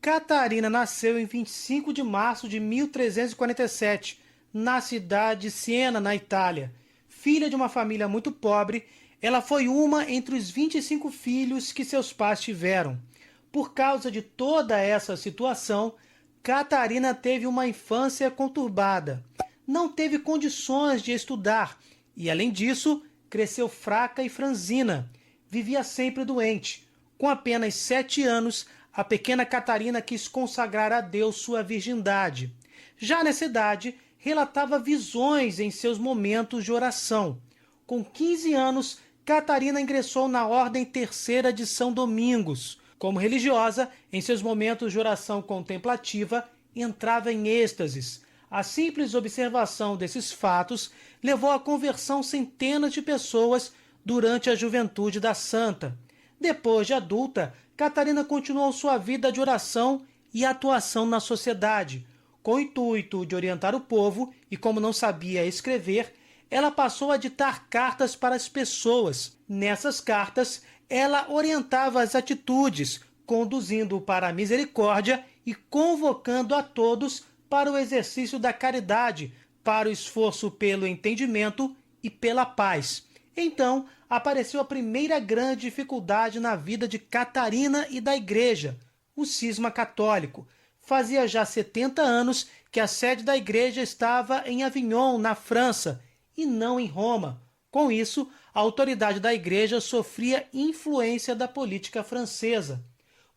Catarina nasceu em 25 de março de 1347, na cidade de Siena, na Itália. Filha de uma família muito pobre, ela foi uma entre os 25 filhos que seus pais tiveram. Por causa de toda essa situação, Catarina teve uma infância conturbada. Não teve condições de estudar e, além disso, cresceu fraca e franzina. Vivia sempre doente. Com apenas 7 anos, a pequena Catarina quis consagrar a Deus sua virgindade. Já nessa idade, relatava visões em seus momentos de oração. Com 15 anos, Catarina ingressou na Ordem Terceira de São Domingos. Como religiosa, em seus momentos de oração contemplativa, entrava em êxtases. A simples observação desses fatos levou à conversão centenas de pessoas durante a juventude da santa. Depois de adulta, Catarina continuou sua vida de oração e atuação na sociedade. Com o intuito de orientar o povo, e como não sabia escrever, ela passou a ditar cartas para as pessoas. Nessas cartas, ela orientava as atitudes, conduzindo para a misericórdia e convocando a todos para o exercício da caridade, para o esforço pelo entendimento e pela paz. Então, apareceu a primeira grande dificuldade na vida de Catarina e da Igreja, o cisma católico. Fazia já 70 anos que a sede da Igreja estava em Avignon, na França, e não em Roma. Com isso, a autoridade da Igreja sofria influência da política francesa.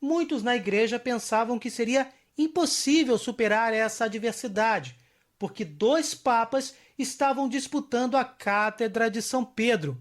Muitos na Igreja pensavam que seria impossível superar essa adversidade, porque 2 papas estavam disputando a cátedra de São Pedro.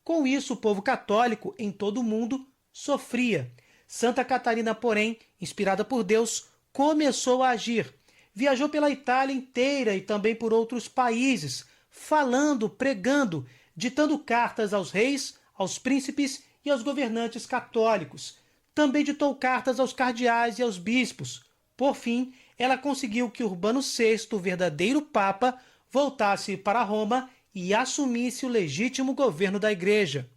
Com isso, o povo católico em todo o mundo sofria. Santa Catarina, porém, inspirada por Deus, começou a agir. Viajou pela Itália inteira e também por outros países, falando, pregando, ditando cartas aos reis, aos príncipes e aos governantes católicos. Também ditou cartas aos cardeais e aos bispos. Por fim, ela conseguiu que Urbano VI, o verdadeiro Papa, voltasse para Roma e assumisse o legítimo governo da Igreja.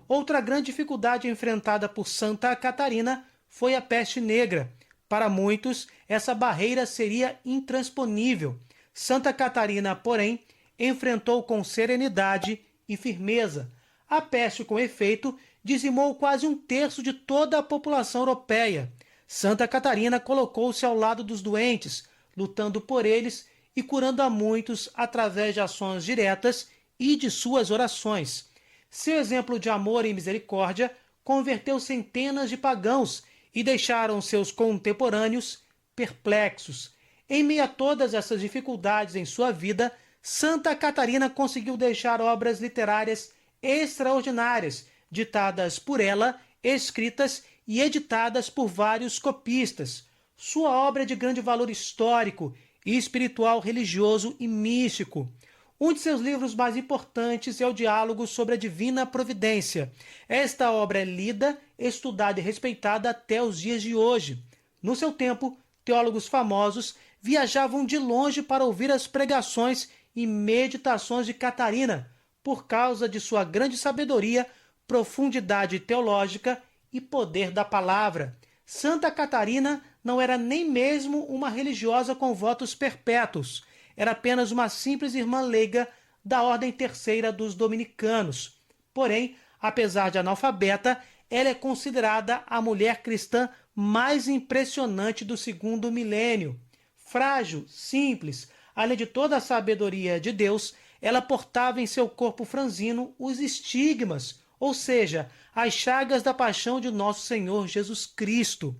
Outra grande dificuldade enfrentada por Santa Catarina foi a peste negra. Para muitos, essa barreira seria intransponível. Santa Catarina, porém, enfrentou com serenidade e firmeza. A peste, com efeito, dizimou quase 1/3 de toda a população europeia. Santa Catarina colocou-se ao lado dos doentes, lutando por eles e curando a muitos através de ações diretas e de suas orações. Seu exemplo de amor e misericórdia converteu centenas de pagãos e deixaram seus contemporâneos perplexos. Em meio a todas essas dificuldades em sua vida, Santa Catarina conseguiu deixar obras literárias extraordinárias, ditadas por ela, escritas e editadas por vários copistas. Sua obra é de grande valor histórico, espiritual, religioso e místico. Um de seus livros mais importantes é o Diálogo sobre a Divina Providência. Esta obra é lida, estudada e respeitada até os dias de hoje. No seu tempo, teólogos famosos viajavam de longe para ouvir as pregações e meditações de Catarina, por causa de sua grande sabedoria, profundidade teológica e poder da palavra. Santa Catarina não era nem mesmo uma religiosa com votos perpétuos. Era apenas uma simples irmã leiga da Ordem Terceira dos Dominicanos. Porém, apesar de analfabeta, ela é considerada a mulher cristã mais impressionante do 2º milênio. Frágil, simples, além de toda a sabedoria de Deus, ela portava em seu corpo franzino os estigmas, ou seja, as chagas da paixão de nosso Senhor Jesus Cristo.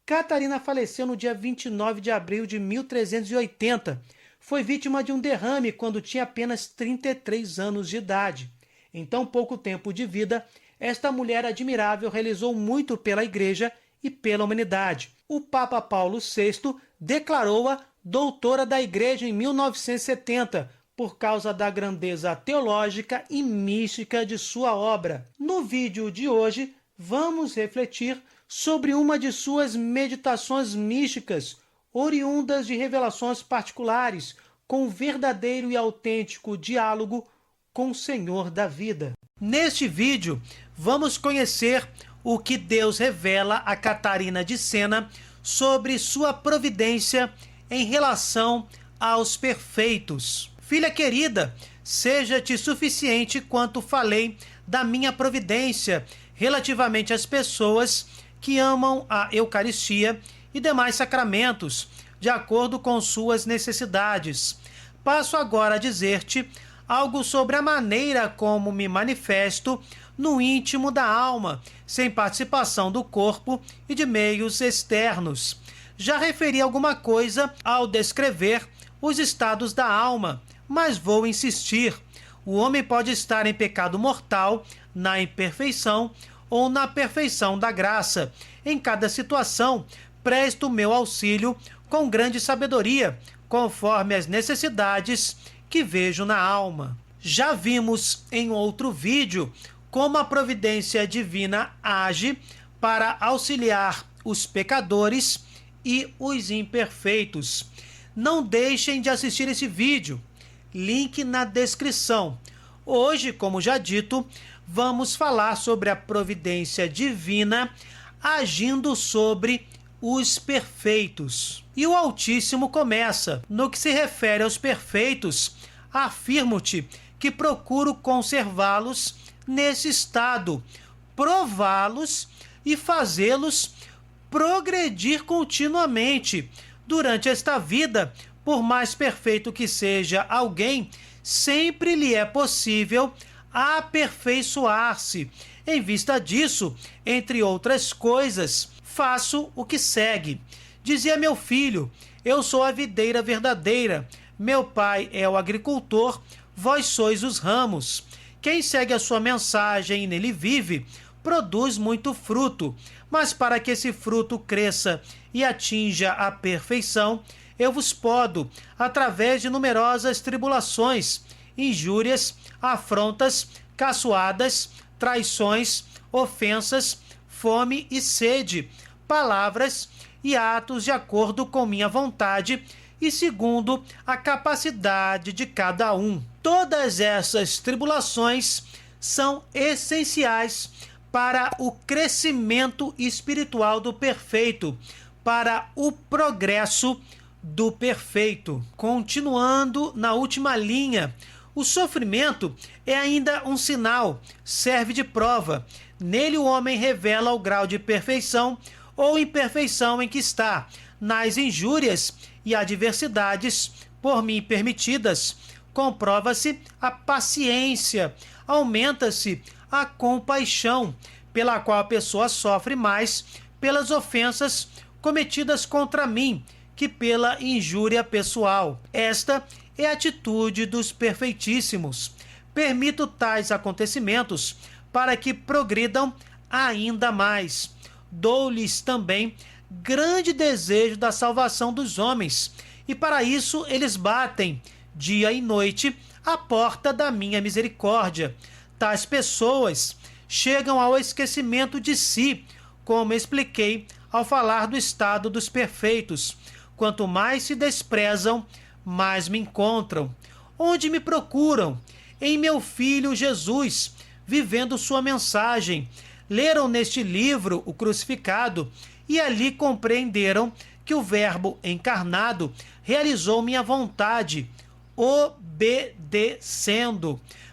Catarina faleceu no dia 29 de abril de 1380. Foi vítima de um derrame quando tinha apenas 33 anos de idade. Em tão pouco tempo de vida, esta mulher admirável realizou muito pela Igreja e pela humanidade. O Papa Paulo VI declarou-a doutora da Igreja em 1970, por causa da grandeza teológica e mística de sua obra. No vídeo de hoje, vamos refletir sobre uma de suas meditações místicas, oriundas de revelações particulares, com um verdadeiro e autêntico diálogo com o Senhor da vida. Neste vídeo, vamos conhecer o que Deus revela a Catarina de Siena sobre sua providência em relação aos perfeitos. Filha querida, seja-te suficiente quanto falei da minha providência relativamente às pessoas que amam a Eucaristia e demais sacramentos, de acordo com suas necessidades. Passo agora a dizer-te algo sobre a maneira como me manifesto no íntimo da alma, sem participação do corpo e de meios externos. Já referi alguma coisa ao descrever os estados da alma, mas vou insistir. O homem pode estar em pecado mortal, na imperfeição ou na perfeição da graça. Em cada situação, presto meu auxílio com grande sabedoria, conforme as necessidades que vejo na alma. Já vimos em outro vídeo como a providência divina age para auxiliar os pecadores e os imperfeitos. Não deixem de assistir esse vídeo, link na descrição. Hoje, como já dito, vamos falar sobre a providência divina agindo sobre os perfeitos. E o Altíssimo começa: no que se refere aos perfeitos, afirmo-te que procuro conservá-los nesse estado, prová-los e fazê-los progredir continuamente. Durante esta vida, por mais perfeito que seja alguém, sempre lhe é possível aperfeiçoar-se. Em vista disso, entre outras coisas, faço o que segue. Dizia meu filho: eu sou a videira verdadeira, meu pai é o agricultor, vós sois os ramos. Quem segue a sua mensagem e nele vive, produz muito fruto. Mas para que esse fruto cresça e atinja a perfeição, eu vos podo, através de numerosas tribulações, injúrias, afrontas, caçoadas, traições, ofensas, fome e sede, palavras e atos de acordo com minha vontade e segundo a capacidade de cada um. Todas essas tribulações são essenciais para o crescimento espiritual do perfeito, para o progresso do perfeito. Continuando na última linha, o sofrimento é ainda um sinal, serve de prova. Nele o homem revela o grau de perfeição ou imperfeição em que está. Nas injúrias e adversidades por mim permitidas, comprova-se a paciência, aumenta-se a compaixão, pela qual a pessoa sofre mais pelas ofensas cometidas contra mim que pela injúria pessoal. Esta é a atitude dos perfeitíssimos. Permito tais acontecimentos para que progridam ainda mais. Dou-lhes também grande desejo da salvação dos homens, e para isso eles batem, dia e noite, à porta da minha misericórdia. Tais pessoas chegam ao esquecimento de si, como expliquei ao falar do estado dos perfeitos. Quanto mais se desprezam, mais me encontram. Onde me procuram? Em meu Filho Jesus, vivendo sua mensagem. Leram neste livro o crucificado e ali compreenderam que o Verbo encarnado realizou minha vontade, obedecendo.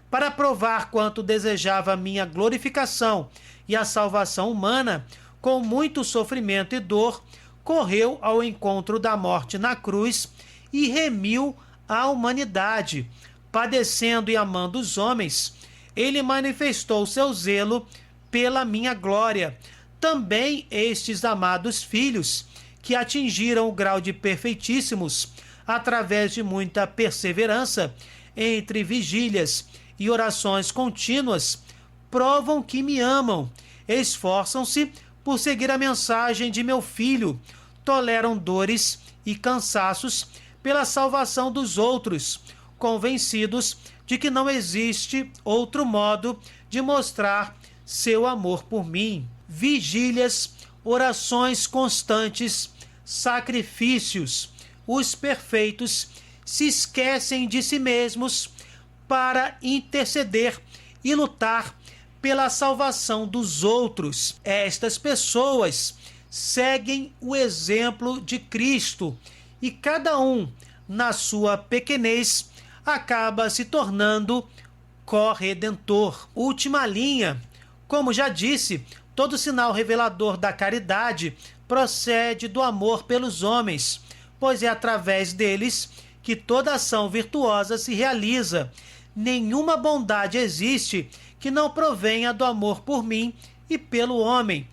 Para provar quanto desejava minha glorificação e a salvação humana, com muito sofrimento e dor, correu ao encontro da morte na cruz e remiu a humanidade. Padecendo e amando os homens, ele manifestou seu zelo pela minha glória. Também estes amados filhos, que atingiram o grau de perfeitíssimos através de muita perseverança entre vigílias e orações contínuas, provam que me amam, esforçam-se por seguir a mensagem de meu Filho, toleram dores e cansaços pela salvação dos outros, convencidos de que não existe outro modo de mostrar seu amor por mim. Vigílias, orações constantes, sacrifícios. Os perfeitos se esquecem de si mesmos para interceder e lutar pela salvação dos outros. Estas pessoas seguem o exemplo de Cristo e cada um, na sua pequenez, acaba se tornando corredentor. Última linha. Como já disse, todo sinal revelador da caridade procede do amor pelos homens, pois é através deles que toda ação virtuosa se realiza. Nenhuma bondade existe que não provenha do amor por mim e pelo homem.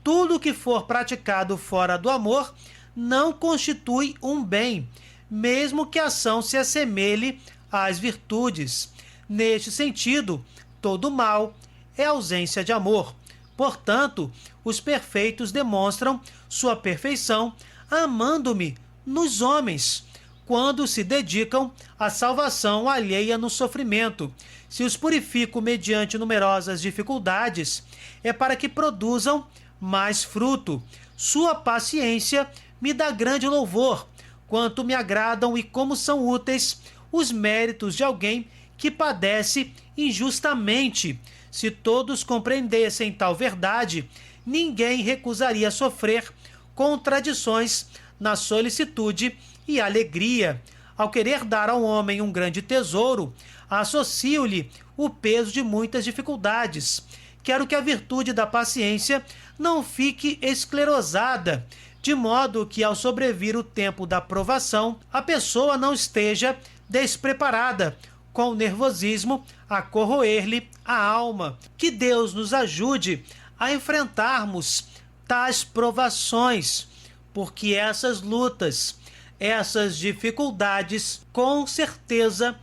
Tudo que for praticado fora do amor não constitui um bem, mesmo que a ação se assemelhe às virtudes. Neste sentido, todo mal é ausência de amor. Portanto, os perfeitos demonstram sua perfeição amando-me nos homens, quando se dedicam à salvação alheia no sofrimento. Se os purifico mediante numerosas dificuldades, é para que produzam mais fruto. Sua paciência me dá grande louvor, quanto me agradam e como são úteis os méritos de alguém que padece injustamente. Se todos compreendessem tal verdade, ninguém recusaria sofrer contradições na solicitude e alegria. Ao querer dar ao homem um grande tesouro, associo-lhe o peso de muitas dificuldades. Quero que a virtude da paciência não fique esclerosada, de modo que, ao sobrevir o tempo da provação, a pessoa não esteja despreparada, com o nervosismo a corroer-lhe a alma. Que Deus nos ajude a enfrentarmos tais provações, porque essas lutas, essas dificuldades, com certeza,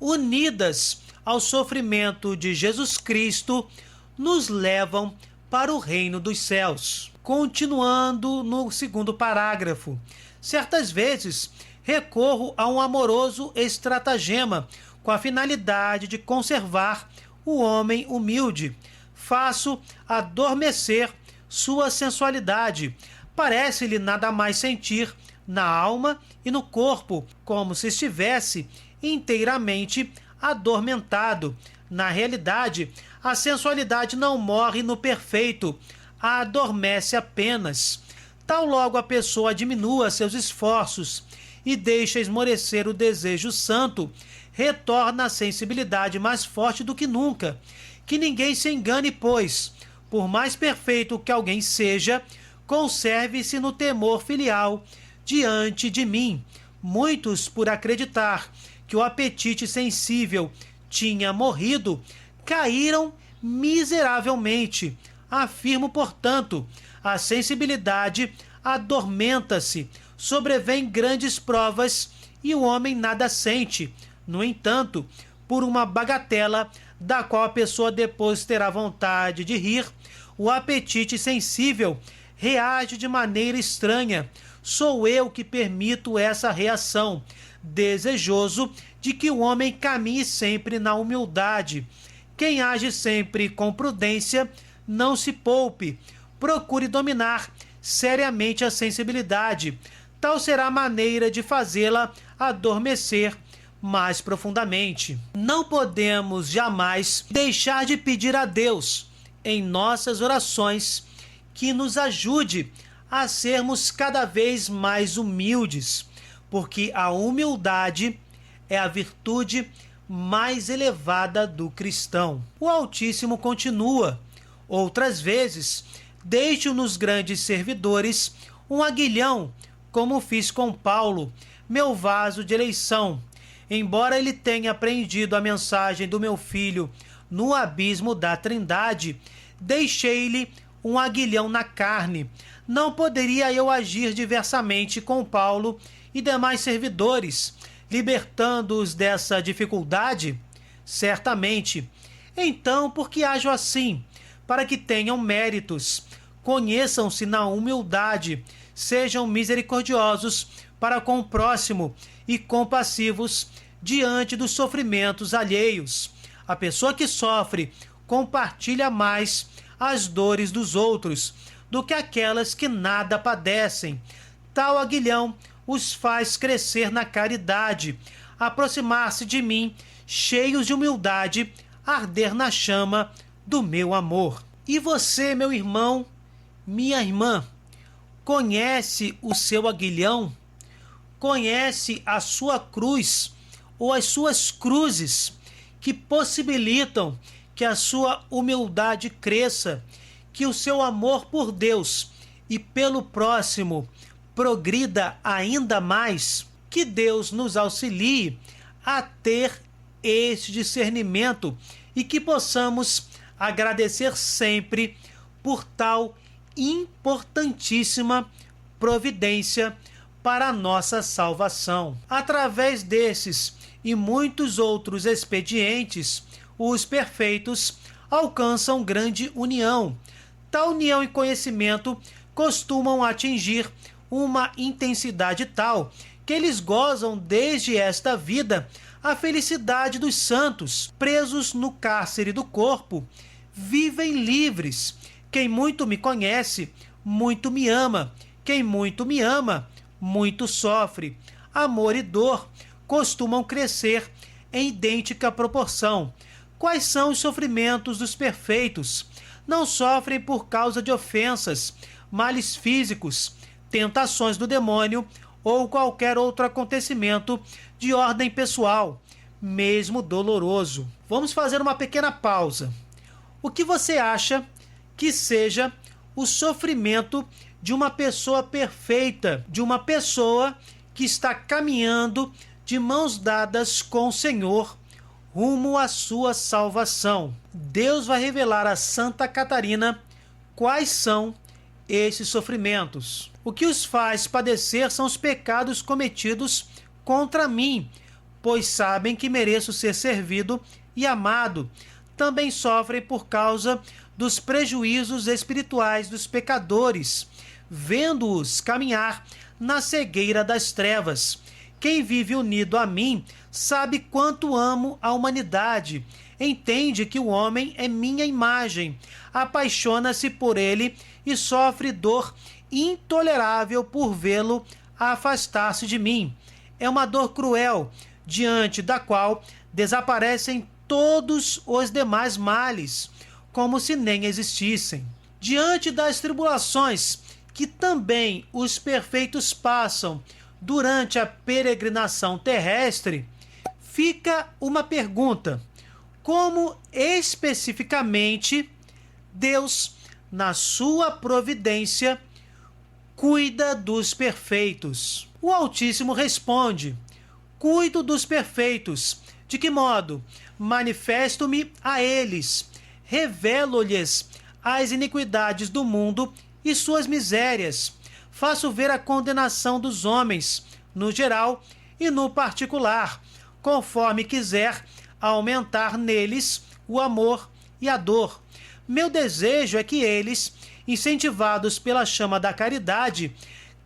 unidas ao sofrimento de Jesus Cristo, nos levam para o reino dos céus. Continuando no segundo parágrafo, certas vezes recorro a um amoroso estratagema com a finalidade de conservar o homem humilde. Faço adormecer sua sensualidade. Parece-lhe nada mais sentir na alma e no corpo, como se estivesse inteiramente adormentado. Na realidade, a sensualidade não morre no perfeito, a adormece apenas. Tal logo a pessoa diminua seus esforços e deixa esmorecer o desejo santo, retorna a sensibilidade mais forte do que nunca. Que ninguém se engane, pois, por mais perfeito que alguém seja, conserve-se no temor filial diante de mim. Muitos, por acreditar que o apetite sensível tinha morrido, caíram miseravelmente. Afirmo, portanto, a sensibilidade adormenta-se, sobrevêm grandes provas e o homem nada sente. No entanto, por uma bagatela da qual a pessoa depois terá vontade de rir, o apetite sensível reage de maneira estranha. Sou eu que permito essa reação, desejoso de que o homem caminhe sempre na humildade. Quem age sempre com prudência, não se poupe. Procure dominar seriamente a sensibilidade. Tal será a maneira de fazê-la adormecer mais profundamente. Não podemos jamais deixar de pedir a Deus, em nossas orações, que nos ajude a sermos cada vez mais humildes, porque a humildade é a virtude mais elevada do cristão. O Altíssimo continua: outras vezes, deixo nos grandes servidores um aguilhão, como fiz com Paulo, meu vaso de eleição. Embora ele tenha aprendido a mensagem do meu filho no abismo da Trindade, deixei-lhe um aguilhão na carne. Não poderia eu agir diversamente com Paulo e demais servidores, libertando-os dessa dificuldade? Certamente. Então, por que ajo assim? Para que tenham méritos. Conheçam-se na humildade, sejam misericordiosos para com o próximo e compassivos diante dos sofrimentos alheios. A pessoa que sofre compartilha mais as dores dos outros do que aquelas que nada padecem. Tal aguilhão os faz crescer na caridade, aproximar-se de mim, cheios de humildade, arder na chama do meu amor. E você, meu irmão, minha irmã, conhece o seu aguilhão? Conhece a sua cruz ou as suas cruzes que possibilitam que a sua humildade cresça, que o seu amor por Deus e pelo próximo progrida ainda mais? Que Deus nos auxilie a ter este discernimento e que possamos agradecer sempre por tal importantíssima providência para a nossa salvação. Através desses e muitos outros expedientes, os perfeitos alcançam grande união. Tal união e conhecimento costumam atingir uma intensidade tal que eles gozam desde esta vida a felicidade dos santos. Presos no cárcere do corpo, vivem livres. Quem muito me conhece, muito me ama. Quem muito me ama, muito sofre. Amor e dor costumam crescer em idêntica proporção. Quais são os sofrimentos dos perfeitos? Não sofrem por causa de ofensas, males físicos, tentações do demônio ou qualquer outro acontecimento de ordem pessoal, mesmo doloroso. Vamos fazer uma pequena pausa. O que você acha que seja o sofrimento de uma pessoa perfeita, de uma pessoa que está caminhando de mãos dadas com o Senhor rumo à sua salvação? Deus vai revelar a Santa Catarina quais são esses sofrimentos. O que os faz padecer são os pecados cometidos contra mim, pois sabem que mereço ser servido e amado. Também sofrem por causa dos prejuízos espirituais dos pecadores, vendo-os caminhar na cegueira das trevas. Quem vive unido a mim sabe quanto amo a humanidade, entende que o homem é minha imagem, apaixona-se por ele e sofre dor intolerável por vê-lo afastar-se de mim. É uma dor cruel, diante da qual desaparecem todos os demais males, como se nem existissem. Diante das tribulações que também os perfeitos passam durante a peregrinação terrestre, fica uma pergunta: como especificamente Deus, na sua providência, cuida dos perfeitos? O Altíssimo responde: cuido dos perfeitos. De que modo? Manifesto-me a eles, revelo-lhes as iniquidades do mundo e suas misérias. Faço ver a condenação dos homens, no geral e no particular, conforme quiser aumentar neles o amor e a dor. Meu desejo é que eles, incentivados pela chama da caridade,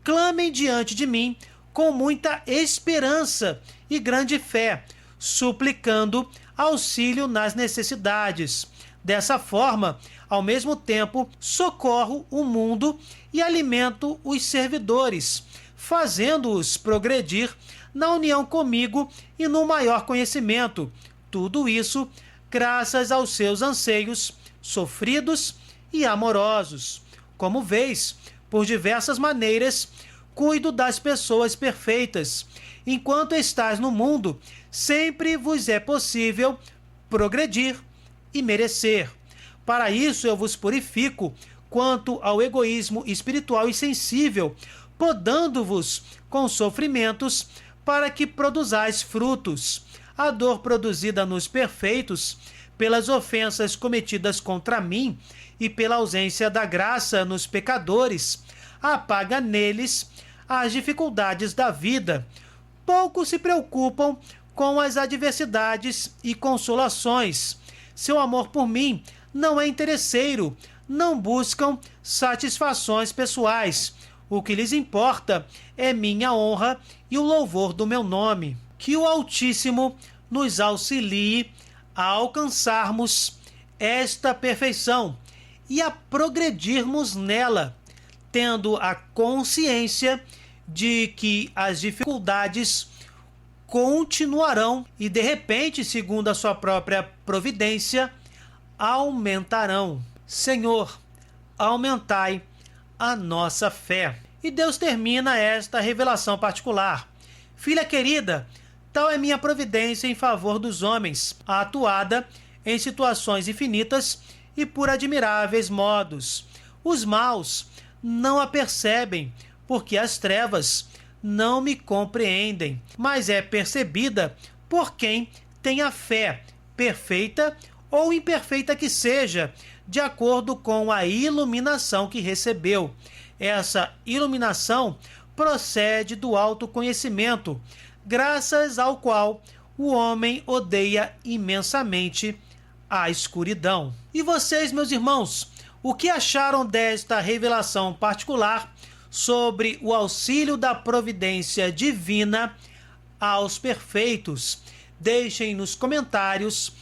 clamem diante de mim com muita esperança e grande fé, suplicando auxílio nas necessidades. Dessa forma, ao mesmo tempo, socorro o mundo e alimento os servidores, fazendo-os progredir na união comigo e no maior conhecimento. Tudo isso graças aos seus anseios sofridos e amorosos. Como vês, por diversas maneiras, cuido das pessoas perfeitas. Enquanto estais no mundo, sempre vos é possível progredir e merecer. Para isso eu vos purifico quanto ao egoísmo espiritual e sensível, podando-vos com sofrimentos para que produzais frutos. A dor produzida nos perfeitos pelas ofensas cometidas contra mim e pela ausência da graça nos pecadores apaga neles as dificuldades da vida. Poucos se preocupam com as adversidades e consolações. Seu amor por mim não é interesseiro, não buscam satisfações pessoais. O que lhes importa é minha honra e o louvor do meu nome. Que o Altíssimo nos auxilie a alcançarmos esta perfeição e a progredirmos nela, tendo a consciência de que as dificuldades continuarão e, de repente, segundo a sua própria providência, aumentarão. Senhor, aumentai a nossa fé. E Deus termina esta revelação particular. Filha querida, tal é minha providência em favor dos homens, atuada em situações infinitas e por admiráveis modos. Os maus não a percebem, porque as trevas não me compreendem, mas é percebida por quem tem a fé, perfeita ou imperfeita que seja, de acordo com a iluminação que recebeu. Essa iluminação procede do autoconhecimento, graças ao qual o homem odeia imensamente a escuridão. E vocês, meus irmãos, o que acharam desta revelação particular sobre o auxílio da providência divina aos perfeitos? Deixem nos comentários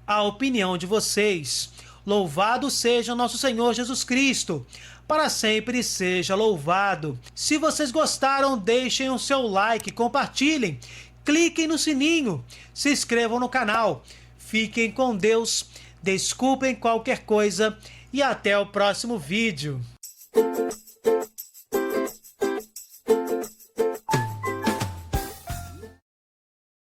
a opinião de vocês. Louvado seja nosso Senhor Jesus Cristo, para sempre seja louvado. Se vocês gostaram, deixem o seu like, compartilhem, cliquem no sininho, se inscrevam no canal. Fiquem com Deus, desculpem qualquer coisa e até o próximo vídeo.